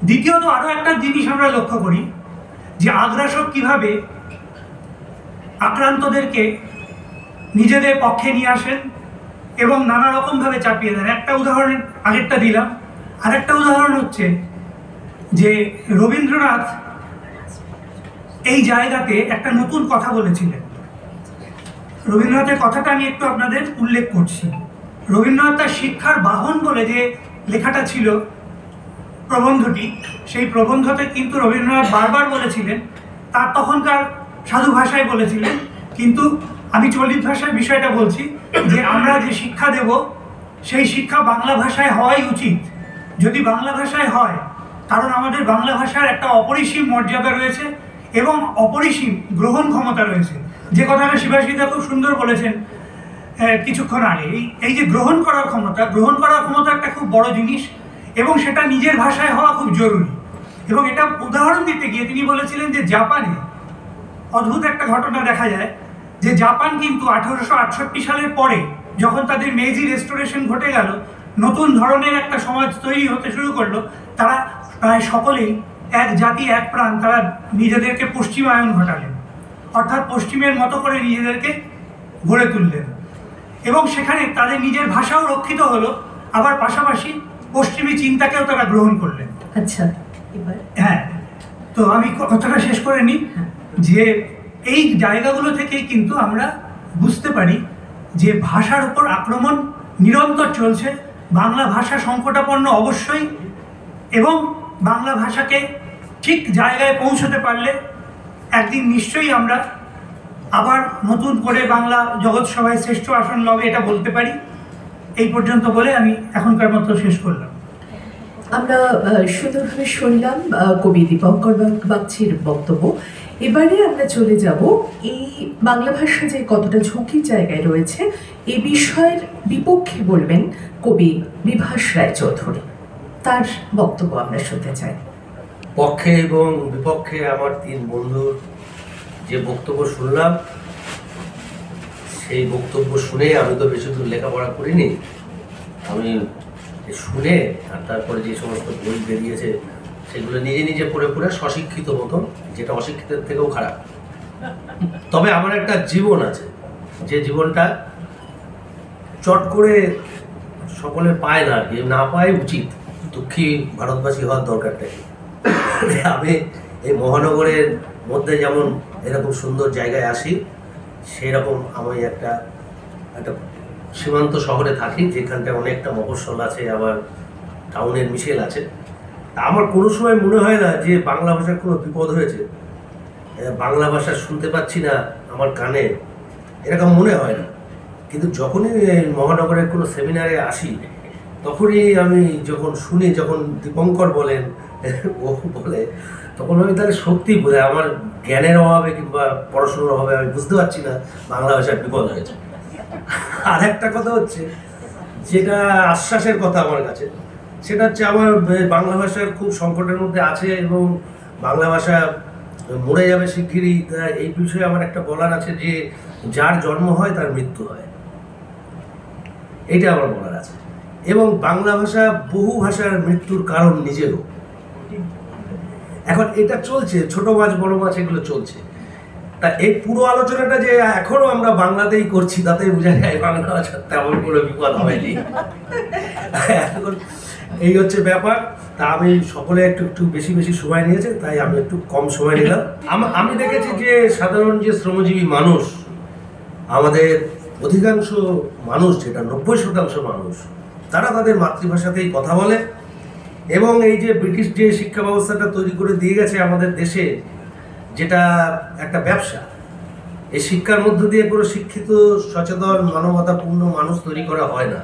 দ্বিতীয়ত আরও একটা জিনিস আমরা লক্ষ্য করি যে আগ্রাসক কিভাবে আক্রান্তদেরকে নিজেদের পক্ষে নিয়ে আসেন এবং নানা রকমভাবে চাপিয়ে দেন। একটা উদাহরণ আগেরটা দিলাম, আরেকটা উদাহরণ হচ্ছে যে রবীন্দ্রনাথ এই জায়গাতে একটা নতুন কথা বলেছিলেন। রবীন্দ্রনাথের কথাটা আমি একটু আপনাদের উল্লেখ করছি। রবীন্দ্রনাথ তার শিক্ষার বাহন বলে যে লেখাটা ছিল, প্রবন্ধটি, সেই প্রবন্ধতে কিন্তু রবীন্দ্রনাথ বারবার বলেছিলেন, তার তখনকার সাধু ভাষায় বলেছিলেন, কিন্তু আমি চলিত ভাষায় বিষয়টা বলছি, যে আমরা যে শিক্ষা দেব সেই শিক্ষা বাংলা ভাষায় হওয়াই উচিত। যদি বাংলা ভাষায় হয়, কারণ আমাদের বাংলা ভাষার একটা অপরিসীম মর্যাদা রয়েছে এবং অপরিসীম গ্রহণ ক্ষমতা রয়েছে। যে কথাটা শিবাশিদা খুব সুন্দর বলেছেন কিছুক্ষণ আগে, এই যে গ্রহণ করার ক্ষমতা একটা খুব বড় জিনিস, এবং সেটা নিজের ভাষায় হওয়া খুব জরুরি। এবং এটা উদাহরণ দিতে গিয়ে তিনি বলেছিলেন যে জাপানে অদ্ভুত একটা ঘটনা দেখা যায়, যে জাপান কিন্তু 1868 সালের পরে, যখন তাদের মেইজি রেস্টোরেশন ঘটে গেল, নতুন ধরনের একটা সমাজ তৈরি হতে শুরু করলো, তারা প্রায় সকলেই এক জাতি এক প্রাণ, তারা নিজেদেরকে পশ্চিমায়ন ঘটালেন, অর্থাৎ পশ্চিমের মতো করে নিজেদেরকে গড়ে তুললেন এবং সেখানে তাদের নিজের ভাষাও রক্ষিত হলো, আবার পাশাপাশি পশ্চিমী চিন্তাকেও তারা গ্রহণ করলেন। আচ্ছা, এবার হ্যাঁ, তো আমি কথাটা শেষ করে নিই যে এই জায়গাগুলো থেকেই কিন্তু আমরা বুঝতে পারি যে ভাষার উপর আক্রমণ নিরন্তর চলছে। বাংলা ভাষা সংকটাপন্ন অবশ্যই, এবং বাংলা ভাষাকে ঠিক জায়গায় পৌঁছতে পারলে একদিন নিশ্চয়ই আমরা আবার নতুন করে বাংলা জগৎ সভায় শ্রেষ্ঠ আসন লবে, এটা বলতে পারি। এই পর্যন্ত বলে আমি এখনকার মতো শেষ করলাম। আমরা সুন্দরভাবে শুনলাম কবি দীপঙ্কর বাগচির বক্তব্য। এবারে আমরা চলে যাব এই বাংলা ভাষা যে কতটা ঝুঁকির জায়গায় রয়েছে এ বিষয়ের বিপক্ষে বলবেন কবি বিভাস রায়চৌধুরী। তার বক্তব্য আমরা শুনতে চাই। পক্ষে এবং বিপক্ষে আমার তিন বন্ধুর যে বক্তব্য শুনলাম, সেই বক্তব্য শুনে আমি তো বেশি দূর লেখাপড়া করিনি, আমি শুনে আর তারপরে যে সমস্ত বই বেরিয়েছে সেগুলো নিজে নিজে পড়ে পড়ে স্বশিক্ষিত মতন, যেটা অশিক্ষিতের থেকেও খারাপ। তবে আমার একটা জীবন আছে, যে জীবনটা চট করে সকলে পায় না, আর কি না পায় উচিত, দুঃখী ভারতবাসী হওয়ার দরকারটাই। আমি এই মহানগরের মধ্যে যেমন এরকম সুন্দর জায়গায় আসি, সেই রকম আমি একটা সীমান্ত শহরে থাকি, যেখানটা অনেকটা মফস্বল আছে, আবার টাউনের মিশেল আছে। আমার কোনো সময় মনে হয় না যে বাংলা ভাষার কোনো বিপদ হয়েছে, বাংলা ভাষা শুনতে পাচ্ছি না আমার কানে, এরকম মনে হয় না। কিন্তু যখনই মহানগরের কোনো সেমিনারে আসি, তখনই আমি যখন শুনি, যখন দীপঙ্কর বলেন, ও বলে, তখন আমি তাহলে সত্যি বোঝায় আমার জ্ঞানের অভাবে কিংবা পড়াশোনার অভাবে আমি বুঝতে পারছি না বাংলা ভাষার বিপদ হয়েছে। আর একটা কথা হচ্ছে, যেটা আশ্বাসের কথা আমার কাছে, সেটা হচ্ছে আমার বাংলা ভাষার খুব সংকটের মধ্যে আছে এবং বাংলা ভাষা মরে যাবে শিগগিরই। এই বিষয়ে আমার একটা বলার আছে যে যার জন্ম হয় তার মৃত্যু হয়, এটা আমার বলার আছে। এবং বাংলা ভাষা বহু ভাষার মৃত্যুর কারণ নিজেও। এখন এটা চলছে, ছোট মাছ বড় মাছ এগুলো চলছে। তা এই পুরো আলোচনাটা যে এখনো আমরা বাংলাতেই করছি, তাতেই বোঝা যায় বাংলা ভাষার তেমন কোনো বিপদ হয়নি। এখন এই হচ্ছে ব্যাপার। তা আমি সকলে একটু বেশি বেশি সময় নিয়েছে, তাই আমি একটু কম সময় নিলাম। আমি দেখেছি যে সাধারণ যে শ্রমজীবী মানুষ, আমাদের অধিকাংশ মানুষ, যেটা 90% মানুষ, তারা তাদের মাতৃভাষাতেই কথা বলে। এবং এই যে ব্রিটিশ যে শিক্ষা ব্যবস্থাটা তৈরি করে দিয়ে গেছে আমাদের দেশে, যেটা একটা ব্যবসা, এই শিক্ষার মধ্য দিয়ে কোনো শিক্ষিত সচেতন মানবতাপূর্ণ মানুষ তৈরি করা হয় না।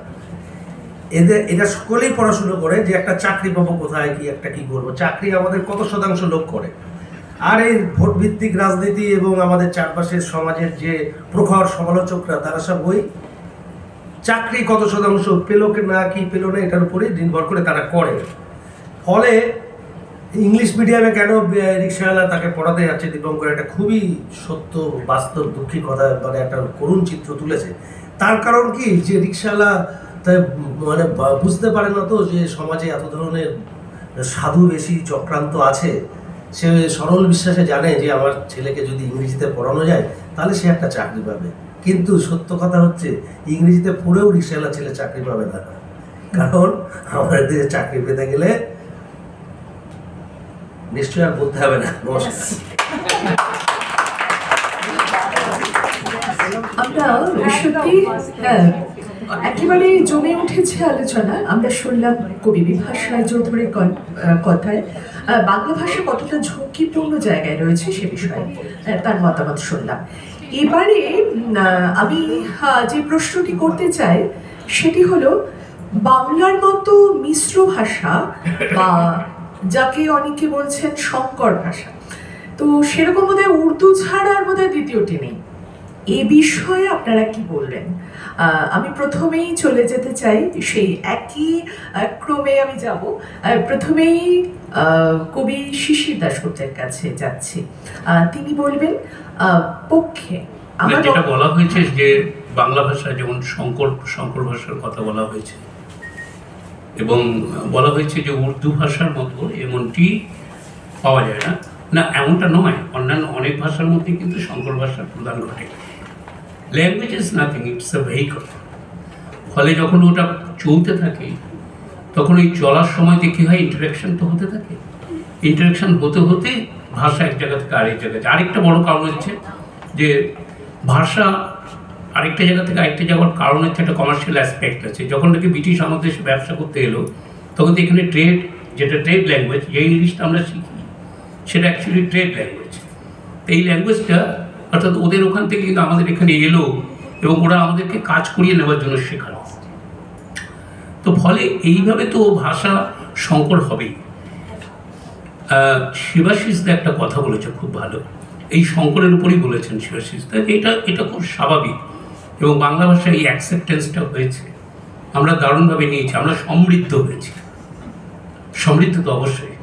এরা সকলেই পড়াশুনো করে যে একটা চাকরি পাবো কোথায়, কি একটা কি করবো। চাকরি আমাদের কত শতাংশ লোক করে। আর এই ভোট ভিত্তিক রাজনীতি এবং আমাদের চারপাশের সমাজের যে প্রখর সমালোচকরা, তারা সব ওই চাকরি কত শতাংশ পেলো না কি পেলো না এটার উপরে নির্ভর করে তারা করে। ফলে ইংলিশ মিডিয়ামে কেন রিক্সাওয়ালা তাকে পড়াতে যাচ্ছে, দীপঙ্কর একটা খুবই সত্য বাস্তব দুঃখী কথা, মানে একটা করুণ চিত্র তুলেছে। তার কারণ কি, যে রিক্সাওয়ালা তাই মানে বুঝতে পারে না তো যে সমাজে এত ধরনের সাধু বেশি চক্রান্ত আছে। সে সরল বিশ্বাসে জানে যে আমার ছেলেকে যদি ইংরেজিতে পড়ানো যায় তাহলে সে একটা চাকরি পাবে। কিন্তু সত্য কথা হচ্ছে, ইংরেজিতে পড়েও রিক্সাওয়ালা ছেলে চাকরি পাবে না, কারণ আমাদের দেশে চাকরি পেতে গেলে নিশ্চয়ই আর বলতে হবে না। নমস্কার। আমরা সত্যি একেবারে জমে উঠেছে আলোচনা। আমরা শুনলাম কবি বিভাস রায়চৌধুরীর কথায় বাংলা ভাষা কতটা ঝুঁকিপূর্ণ জায়গায় রয়েছে সে বিষয়ে তার মতামত শুনলাম। এবারে আমি যে প্রশ্নটি করতে চাই সেটি হলো, বাংলার মতো মিশ্র ভাষা বা যাকে অনেকে বলছেন সংকর ভাষা, তো সেরকম বোধহয় উর্দু ছাড়া আর বোধহয় দ্বিতীয়টি নেই। এ বিষয়ে আপনারা কি বলবেন? আমি প্রথমেই চলে যেতে চাই, সেই একই ক্রমে আমি যাব। প্রথমেই কবি শিশির দাশগুপ্তের কাছে যাচ্ছি, তিনি বলবেন পক্ষে। যেটা বলা হয়েছে যে বাংলা ভাষা যেমন সংকর ভাষার কথা বলা হয়েছে, এবং বলা হয়েছে যে উর্দু ভাষার মতো এমনটি পাওয়া যায় না, না এমনটা নয়, অন্যান্য অনেক ভাষার মধ্যে কিন্তু সংকর ভাষার প্রদান ঘটে। Language is nothing, it's a vehicle. ফলে যখন ওটা চলতে থাকে তখন ওই চলার সময়তে কী হয়, ইন্টারাকশন তো হতে থাকে। ইন্টারাকশন হতে হতে ভাষা এক জায়গা থেকে আরেক জায়গায়। আরেকটা বড় কারণ হচ্ছে যে ভাষা আরেকটা জায়গা থেকে আরেকটা যাওয়ার কারণ হচ্ছে একটা কমার্শিয়াল অ্যাসপেক্ট আছে। যখন নাকি ব্রিটিশ আমাদের দেশে ব্যবসা করতে এলো তখন তো এখানে ট্রেড, যেটা ট্রেড ল্যাঙ্গুয়েজ, যে ইংলিশটা আমরা শিখি সেটা অ্যাকচুয়ালি ট্রেড ল্যাঙ্গুয়েজ। এই ল্যাঙ্গুয়েজটা অর্থাৎ ওদের ওখান থেকে কিন্তু আমাদের এখানে এলো এবং ওরা আমাদেরকে কাজ করিয়ে নেওয়ার জন্য শেখালো। তো ফলে এইভাবে তো ভাষা সংকর হবেই। শিবাশিসদা একটা কথা বলেছে খুব ভালো, এই সংকরের উপরই বলেছেন শিবাশিসদা, এটা খুব স্বাভাবিক এবং বাংলা ভাষায় এই অ্যাকসেপ্টেন্সটা হয়েছে, আমরা দারুণভাবে নিয়েছি, আমরা সমৃদ্ধ হয়েছি। সমৃদ্ধ তো অবশ্যই,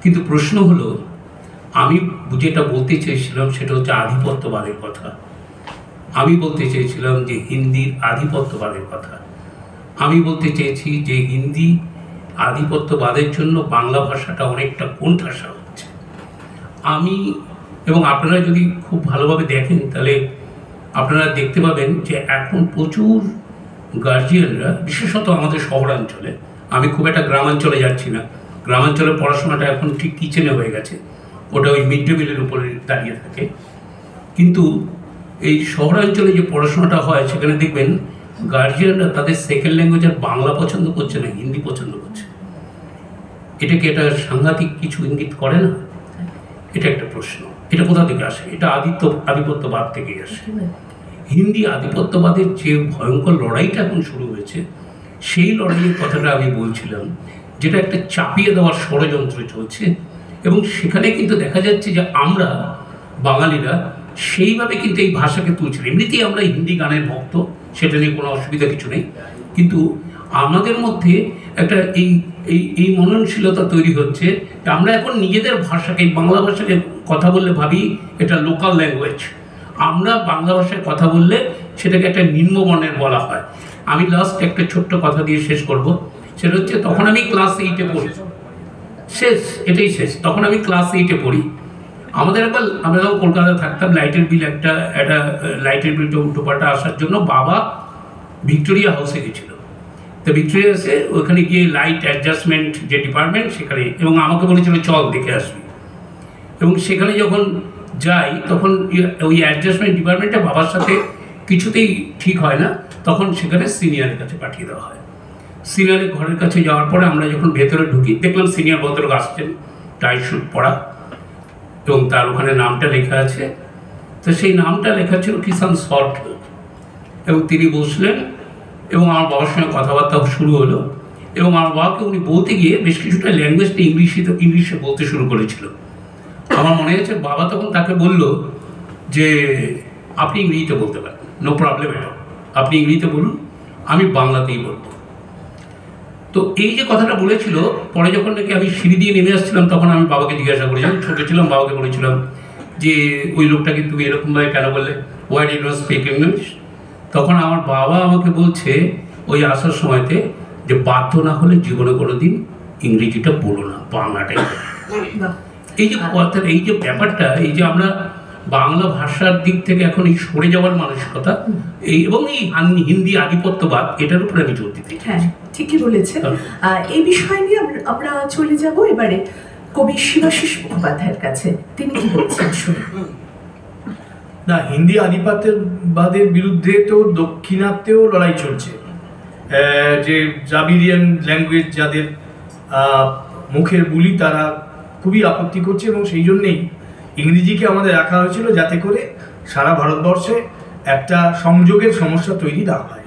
কিন্তু প্রশ্ন হলো আমি যেটা বলতে চেয়েছিলাম সেটা হচ্ছে আধিপত্যবাদের কথা। আমি বলতে চেয়েছিলাম যে হিন্দির আধিপত্যবাদের কথা। আমি বলতে চেয়েছি যে হিন্দি আধিপত্যবাদের জন্য বাংলা ভাষাটা অনেকটা কোণঠাসা হচ্ছে। আমি এবং আপনারা যদি খুব ভালোভাবে দেখেন তাহলে আপনারা দেখতে পাবেন যে এখন প্রচুর গার্জিয়ানরা, বিশেষত আমাদের শহরাঞ্চলে, আমি খুব একটা গ্রামাঞ্চলে যাচ্ছি না, গ্রামাঞ্চলে পড়াশোনাটা এখন ঠিক কিচেনে হয়ে গেছে, ওটা ওই মিড ডে মিলের উপরে দাঁড়িয়ে থাকে, কিন্তু এই শহরাঞ্চলে যে পড়াশোনাটা হয় সেখানে দেখবেন গার্জিয়ানরা তাদের সেকেন্ড ল্যাঙ্গুয়েজ আর বাংলা পছন্দ করছে না, হিন্দি পছন্দ করছে। এটাকে এটা সাংঘাতিক কিছু ইঙ্গিত করে না? এটা একটা প্রশ্ন। এটা কোথা থেকে আসে? এটা আধিপত্যবাদ থেকেই আসে। হিন্দি আধিপত্যবাদের যে ভয়ঙ্কর লড়াইটা এখন শুরু হয়েছে, সেই লড়াইয়ের কথাটা আমি বলছিলাম, যেটা একটা চাপিয়ে দেওয়ার ষড়যন্ত্র চলছে এবং সেখানে কিন্তু দেখা যাচ্ছে যে আমরা বাঙালিরা সেইভাবে কিন্তু এই ভাষাকে তুলছিলাম। এমনিতেই আমরা হিন্দি গানের ভক্ত, সেটা নিয়ে কোনো অসুবিধা কিছু নেই, কিন্তু আমাদের মধ্যে একটা এই মননশীলতা তৈরি হচ্ছে যে আমরা এখন নিজেদের ভাষাকে, বাংলা ভাষাকে কথা বললে ভাবি এটা লোকাল ল্যাঙ্গুয়েজ, আমরা বাংলা ভাষায় কথা বললে সেটাকে একটা নিম্নবর্ণের বলা হয়। আমি লাস্ট একটা ছোট্ট কথা দিয়ে শেষ করব, সেটা হচ্ছে তখন আমি ক্লাস 8-এ পড়ি, এটাই শেষ, তখন আমি ক্লাস 8-এ পড়ি। আমরা যখন কলকাতায় থাকতাম, লাইটের বিলটা উল্টোপাল্টা আসার জন্য বাবা ভিক্টোরিয়া হাউসে গেছিল। তো ভিক্টোরিয়া হাউসে ওখানে গিয়ে লাইট অ্যাডজাস্টমেন্ট যে ডিপার্টমেন্ট সেখানে, এবং আমাকে বলেছিল চল দেখে আসবি, এবং সেখানে যখন যাই তখন ওই অ্যাডজাস্টমেন্ট ডিপার্টমেন্টে বাবার সাথে কিছুতেই ঠিক হয় না, তখন সেখানে সিনিয়রের কাছে পাঠিয়ে দেওয়া হয়। সিনিয়রের ঘরের কাছে যাওয়ার পরে আমরা যখন ভেতরে ঢুকি দেখলাম সিনিয়র ভদ্রলোক আসছেন, টাই স্যুট পরা, এবং তার ওখানে নামটা লেখা আছে। তো সেই নামটা লেখা ছিল কিষান শর্ট, এবং তিনি বসলেন এবং আমার বাবার সঙ্গে কথাবার্তা শুরু হলো, এবং আমার বাবাকে উনি বলতে গিয়ে বেশ কিছুটা ল্যাঙ্গুয়েজটা ইংলিশে বলতে শুরু করেছিল। আমার মনে হয়েছে বাবা তখন তাকে বলল যে আপনি ইংরেজিতে বলতে পারেন, নো প্রবলেম এটা, আপনি ইংরেজিতে বলুন, আমি বাংলাতেই বলবো। তো এই যে কথাটা বলেছিল, পরে যখন নাকি আমি সিঁড়ি দিয়ে নেমে আসছিলাম তখন আমি বাবাকে জিজ্ঞাসা করেছিলাম, ছোটো ছিলাম, বাবাকে বলেছিলাম যে ওই লোকটাকে তুমি এরকমভাবে কেন বললে, why did not speak English? তখন আমার বাবা আমাকে বলছে ওই আসার সময়তে যে বাধ্য না হলে জীবনে কোনোদিন ইংরেজিটা বলো না, বাংলাটাই। এই যে কথা, এই যে ব্যাপারটা, এই যে আমরা বাংলা ভাষার দিক থেকে এখন এই সরে যাওয়ার মানসিকতা, এই এবং এই হিন্দি আধিপত্যবাদ, এটার উপরে আমি জোর দিতে চাই। হ্যাঁ, ঠিকই বলেছেন। এই বিষয় নিয়ে আমরা চলে যাব এবারে কবি শিবাশিস মুখোপাধ্যায়ের কাছে, তিনি কি বলছেন শুনি। না, হিন্দি আধিপত্যবাদের বিরুদ্ধে তো দক্ষিণাত্যেও লড়াই চলছে। যে দ্রাবিড়িয়ান ল্যাঙ্গুয়েজ যাদের মুখের বুলি, তারা খুবই আপত্তি করছে, এবং সেই জন্যেই ইংরেজিকে আমাদের রাখা হয়েছিল যাতে করে সারা ভারতবর্ষে একটা সংযোগের সমস্যা তৈরি না হয়।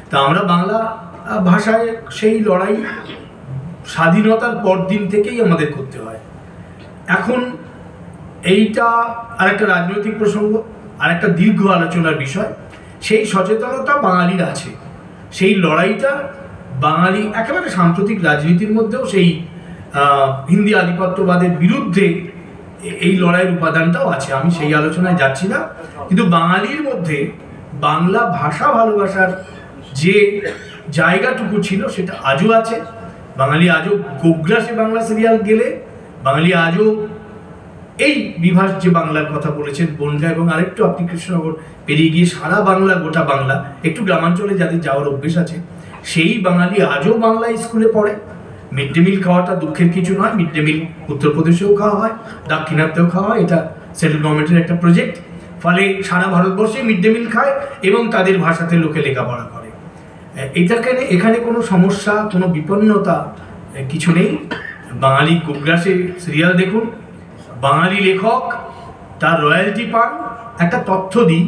তা আমরা বাংলা ভাষায় সেই লড়াই স্বাধীনতার পর দিন থেকেই আমাদের করতে হয়। এখন এইটা আরেকটা রাজনৈতিক প্রসঙ্গ, আর একটা দীর্ঘ আলোচনার বিষয়। সেই সচেতনতা বাঙালির আছে, সেই লড়াইটা বাঙালি একেবারে সাম্প্রতিক রাজনীতির মধ্যেও সেই হিন্দি আধিপত্যবাদের বিরুদ্ধে এই লড়াইয়ের উপাদানটাও আছে। আমি সেই আলোচনায় যাচ্ছি না, কিন্তু বাঙালির মধ্যে বাংলা ভাষা ভালোবাসার যে জায়গাটুকু ছিল সেটা আজও আছে। বাঙালি আজও গোগ্রাসে বাংলা সিরিয়াল গেলে বাঙালি আজও এই বিভাস যে বাংলার কথা বলেছেন বনগাঁ এবং আরেকটু আপনি কৃষ্ণনগর পেরিয়ে গিয়ে সারা বাংলা, গোটা বাংলা, একটু গ্রামাঞ্চলে যাদের যাওয়ার অভ্যেস আছে, সেই বাঙালি আজও বাংলা স্কুলে পড়ে। মিড ডে মিল খাওয়াটা দুঃখের কিছু নয়। মিড ডে মিল উত্তরপ্রদেশেও খাওয়া হয়, দাক্ষিণাত্যেও খাওয়া হয়। এটা সেন্ট্রাল গভর্নমেন্টের একটা প্রজেক্ট। ফলে সারা ভারতবর্ষে মিড ডে মিল খায় এবং তাদের ভাষাতে লোকে লেখাপড়া করে। এখানে কোনো সমস্যা, কোনো বিপন্নতা কিছু নেই। বাঙালি গোগ্রাসে সিরিয়াল দেখুন, বাঙালি লেখক তার রয়্যালটি পান। একটা তথ্য দিই,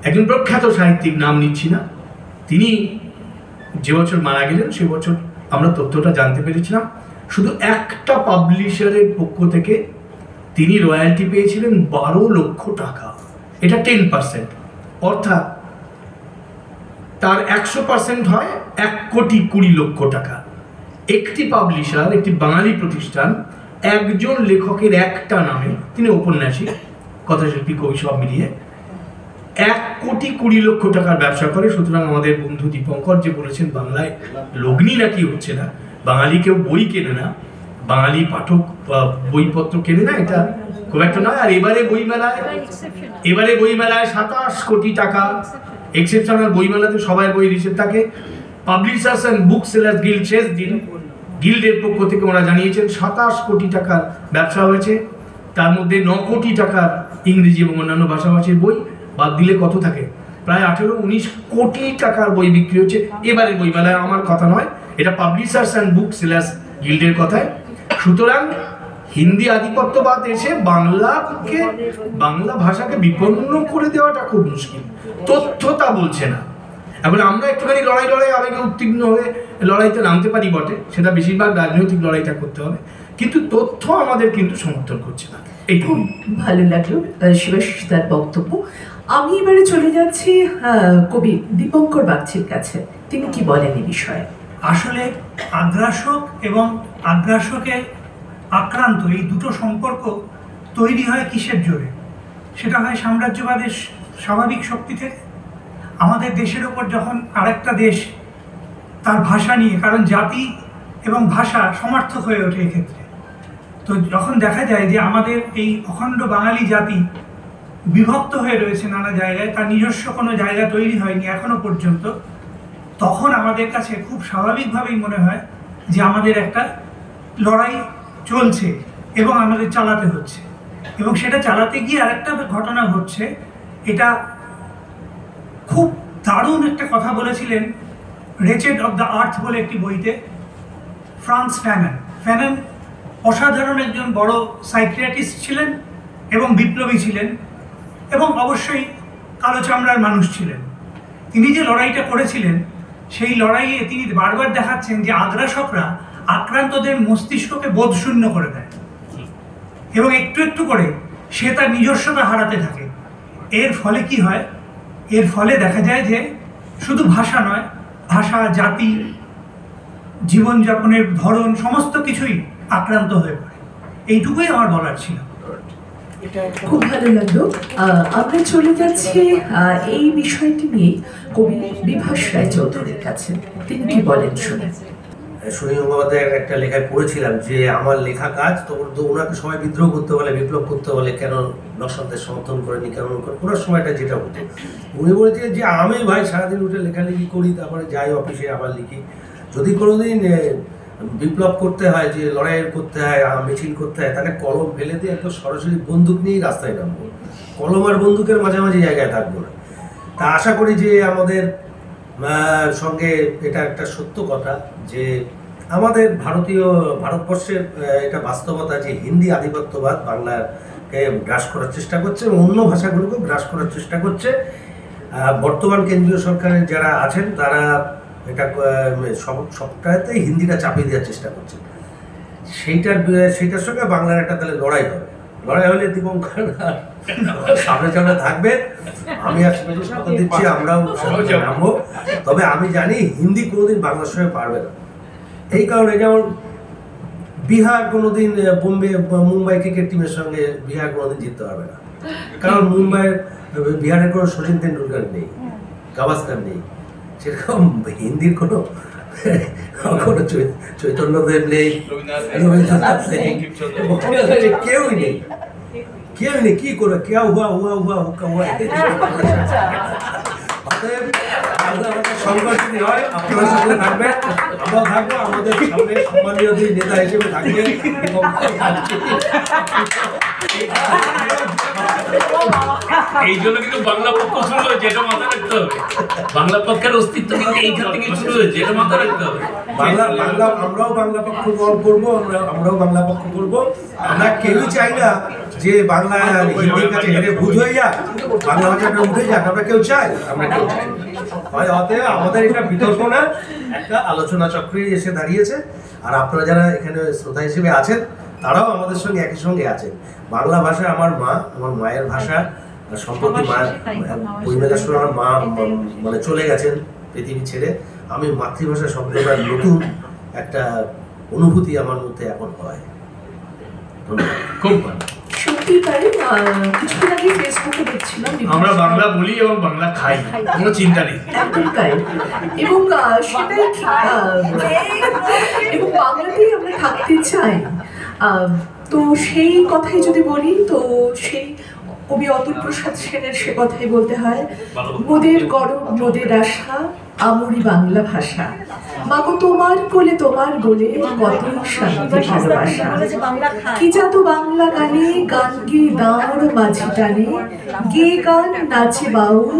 একজন প্রখ্যাত সাহিত্যিক, নাম নিচ্ছি না, তিনি যে বছর মারা গেলেন সে বছর আমরা তথ্যটা জানতে পেরেছিলাম, শুধু একটা পাবলিশারের পক্ষ থেকে তিনি রয়্যালটি পেয়েছিলেন 12 লক্ষ টাকা। এটা 10%, অর্থাৎ তার 100% হয় 1,20,00,000 টাকা। একটি পাবলিশার, একটি বাঙালি প্রতিষ্ঠান, একজন লেখকের একটা নামে, তিনি ঔপন্যাসিক, কথাশিল্পী, কবি সব মিলিয়ে 1,20,00,000 টাকার ব্যবসা করে। সুতরাং আমাদের বন্ধু দীপঙ্কর যে বলেছেন বাংলায় লগ্নি নাকি হচ্ছে না, বাঙালি কেউ বই কেনে না, বাঙালি পাঠক বইপত্র কেনে না, এটা খুব একটা নয়। আর এবারে বইমেলায় 27 কোটি টাকা, এক্সেপশনাল বইমেলাতে সবাই বই রিসেপ্ট থাকে। Publishers and book sellers guild শেষ দিন, গিল্ডের পক্ষ থেকে ওরা জানিয়েছেন 27 কোটি টাকার ব্যবসা হয়েছে। তার মধ্যে 9 কোটি টাকার ইংরেজি এবং অন্যান্য ভাষাভাষীর বই বাদ দিলে কত থাকে? প্রায় 18-19 কোটি টাকার বই বিক্রি হচ্ছে এবারে বইমেলায়। আমার কথা নয়, এটা পাবলিশার্স অ্যান্ড বুক সেলার্স গিল্ডের কথায়। সুতরাং হিন্দি আধিপত্যবাদ এসে বাংলা ভাষাকে বিপন্ন করে দেওয়াটা খুব মুশকিল। তথ্য তা বলছে না। এখন আমরা একটুখানি লড়াই আবেগে উত্তীর্ণ হয়ে লড়াইতে নামতে পারি বটে, সেটা বেশিরভাগ রাজনৈতিক লড়াইটা করতে হবে, কিন্তু তথ্য আমাদের কিন্তু সমর্থন করছে না। খুব ভালো লাগলো শিবাশিস তার বক্তব্য। আমি এবারে চলে যাচ্ছি কবি দীপঙ্কর বাগচির কাছে। তিনি কি বলেন এই বিষয়ে? আসলে আগ্রাসক এবং আগ্রাসকে আক্রান্ত, এই দুটো সম্পর্ক তৈরি হয় কিসের জোরে? সেটা হয় সাম্রাজ্যবাদের স্বাভাবিক শক্তি থেকে। আমাদের দেশের ওপর যখন আরেকটা দেশ তার ভাষা নিয়ে, কারণ জাতি এবং ভাষা সমার্থক হয়ে ওঠে এক্ষেত্রে, তো যখন দেখা যায় যে আমাদের এই অখণ্ড বাঙালি জাতি বিভক্ত হয়ে রয়েছে নানা জায়গায়, তার নিজস্ব কোনো জায়গা তৈরি হয়নি এখনো পর্যন্ত, তখন আমাদের কাছে খুব স্বাভাবিকভাবেই মনে হয় যে আমাদের একটা লড়াই চলছে এবং আমাদের চালাতে হচ্ছে। এবং সেটা চালাতে গিয়ে আরেকটা ঘটনা ঘটছে। এটা খুব দারুণ একটা কথা বলেছিলেন রেচেড অফ দ্য আর্থ বলে একটি বইতে ফ্রান্স ফ্যানন অসাধারণ একজন বড় সাইকিয়াট্রিস্ট ছিলেন এবং বিপ্লবী ছিলেন এবং অবশ্যই কালো চামড়ার মানুষ ছিলেন। তিনি যে লড়াইটা করেছিলেন, সেই লড়াইয়ে তিনি বারবার দেখাচ্ছেন যে আগ্রাসকরা আক্রান্তদের মস্তিষ্ককে বোধশূন্য করে দেয় এবং একটু একটু করে সে তার নিজস্বতা হারাতে থাকে। এর ফলে কি হয়? এর ফলে দেখা যায় যে শুধু ভাষা নয়, ভাষা, জাতি, জীবনযাপনের ধরন, সমস্ত কিছুই আক্রান্ত হয়ে পড়ে। এইটুকুই আমার বলার ছিল। খুব ভালো লাগলো। আমরা চলে যাচ্ছি এই বিষয়টি নিয়ে কবি বিভাস রায়চৌধুরীর কাছে। তিনি কি বলেন শুনে। সুনীল গঙ্গোপাধ্যায়ের একটা লেখায় পড়েছিলাম যে আমার লেখা কাজ, তখন তো ওনাকে সবাই বিদ্রোহ করতে বলে, বিপ্লব করতে বলে, কেন নকশালদের সমর্থন করেনি, কেন ওনার সময়টা যেটা হতো, উনি বলেছিলেন যে আমি ভাই সারাদিন উঠে লেখালেখি করি, তারপরে যাই অফিসে আবার লিখি। যদি কোনোদিন বিপ্লব করতে হয়, যে লড়াই করতে হয়, মিছিল করতে হয়, তাকে কলম ফেলে দিয়ে একদম সরাসরি বন্দুক নিয়েই রাস্তায় নামবো, কলম আর বন্দুকের মাঝামাঝি জায়গায় থাকবো না। তা আশা করি যে আমাদের সঙ্গে এটা একটা সত্য কথা যে আমাদের ভারতবর্ষের এটা বাস্তবতা যে হিন্দি আধিপত্যবাদ বাংলাকে গ্রাস করার চেষ্টা করছে এবং অন্য ভাষাগুলোকেও গ্রাস করার চেষ্টা করছে। বর্তমান কেন্দ্রীয় সরকারের যারা আছেন তারা এটা সবটাতেই হিন্দিটা চাপিয়ে দেওয়ার চেষ্টা করছে। সেইটার সঙ্গে বাংলার একটা তাহলে লড়াই হবে। লড়াই হলে দীপঙ্কর সামনে থাকবে, আমি আর কথা দিচ্ছি, আমরাও নামবো। তবে আমি জানি হিন্দি কোনোদিন বাংলার সঙ্গে পারবে না। এই কারণে যেমন বিহার কোনোদিন মুম্বাই ক্রিকেট টিমের সঙ্গে বিহার কোনোদিন জিততে পারবে না, কারণ বিহারের কোনো শচীন তেন্ডুলকার নেই, গাভাস্কার নেই। সেরকম হিন্দির কোনো কোনো চৈতন্যদেব নেই, রবীন্দ্রনাথ নেই, কেউই নেই, কেউই নেই। কি করে কেউ হুয়া হুয়া হুয়া হুকা হুয়া। অতএব বাংলা ভাষার সংকট যদি হয় আপনারা সাথে থাকবেন, আমরাও থাকবো, আমাদের সামনে সম্মানীয় দুই নেতা হিসেবে থাকবে। এবং এই জন্য কিন্তু বাংলা পক্ষ শুরু হয়েছে, এটা মাথায় রাখতে হবে। বাংলা পক্ষের অস্তিত্ব কিন্তু এইখান থেকে শুরু হয়েছে, এটা মাথায় রাখতে হবে। আমরাও বাংলা পক্ষ করবো, আমরাও বাংলা পক্ষ করবো। আমরা কেউই চাই না যে বাংলা হিন্দির কাছে হেরে ভূত হয়ে যাক, বাংলা ভাষাটা উঠে যাক, আমরা কেউ চাই? আমরা কেউ চাই। অতএব আমাদের এটা বিতর্ক না, একটা আলোচনা চক্রে এসে দাঁড়িয়েছে। আর আপনারা যারা এখানে শ্রোতা হিসেবে আছেন তারাও আমাদের সঙ্গে একই সঙ্গে আছেন। বাংলা ভাষা আমার মা, আমার মায়ের ভাষা। সম্প্রতি পরিমেদাসুর আমার মা মানে চলে গেছেন পৃথিবী ছেড়ে। আমি মাতৃভাষা শব্দটার নতুন একটা অনুভূতি আমার মধ্যে এখন হয়। খুব ভালো। সত্যি তাই। কিছুদিন আগে ফেসবুকে দেখছিলাম আমরা বাংলা বলি এবং বাংলা খাই, কোনো চিন্তা নেই। একদম তাই। এবং সেটাই এবং বাংলাতেই আমরা থাকতে চাই। তো সেই কথাই যদি বলি, তো সেই কবি অতুল প্রসাদ সেনের সে কথাই বলতে হয়, মোদের গরব মোদের আশা আমরি বাংলা ভাষা, মাগো তোমার কোলে তোমার বলে কত শান্তি ভালোবাসা, কি যাত বাংলা গানে গান গে দাঁড় মাঝি টানে, গে গান নাচে বাউল,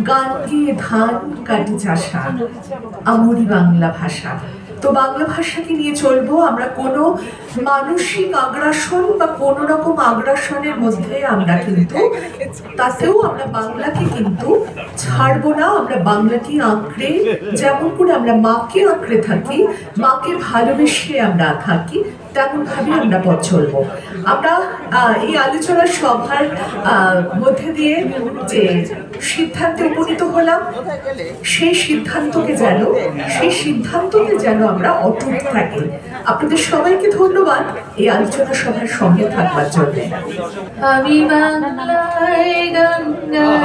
গান গে ধান কাটি চাষা, আমরি বাংলা ভাষা। তো বাংলা ভাষাকে নিয়ে চলবো আমরা। কোনো মানসিক আগ্রাসন বা কোনো রকম আগ্রাসনের মধ্যে আমরা কিন্তু তাতেও আমরা বাংলাকে কিন্তু ছাড়বো না। আমরা বাংলাকে আঁকড়ে, যেমন করে আমরা মাকে আঁকড়ে থাকি, মাকে ভালোবেসে আমরা থাকি, তেমন ভাবে আমরা পথ চলবো। আমরা এই আলোচনা সভার মধ্যে দিয়ে যে সিদ্ধান্তে উপনীত হলাম, সেই সিদ্ধান্তকে যেন আমরা অটুট থাকি। আপনাদের সবাইকে ধন্যবাদ এই আলোচনা সভার সঙ্গে থাকবার জন্য। আমি বাংলায় গান গাই,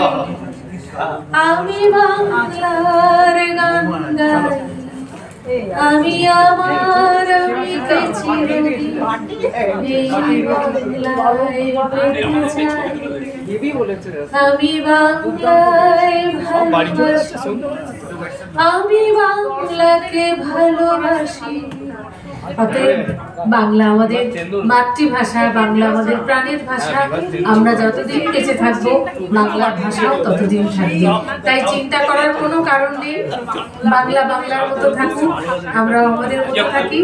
আমি বাংলার গান গাই, আমি আমার আমিকে চিরদিন এই বাংলায় পেতে চাই, আমি বাংলায় ভালোবাসি, আমি বাংলাকে ভালোবাসি। অতএব বাংলা আমাদের মাতৃভাষা, বাংলা আমাদের প্রাণের ভাষা। আমরা যতদিন বেঁচে থাকবো বাংলার ভাষাও ততদিন থাকবে। তাই চিন্তা করার কোনো কারণ নেই, বাংলা বাংলার মতো থাকুক, আমরা আমাদের মতো থাকি।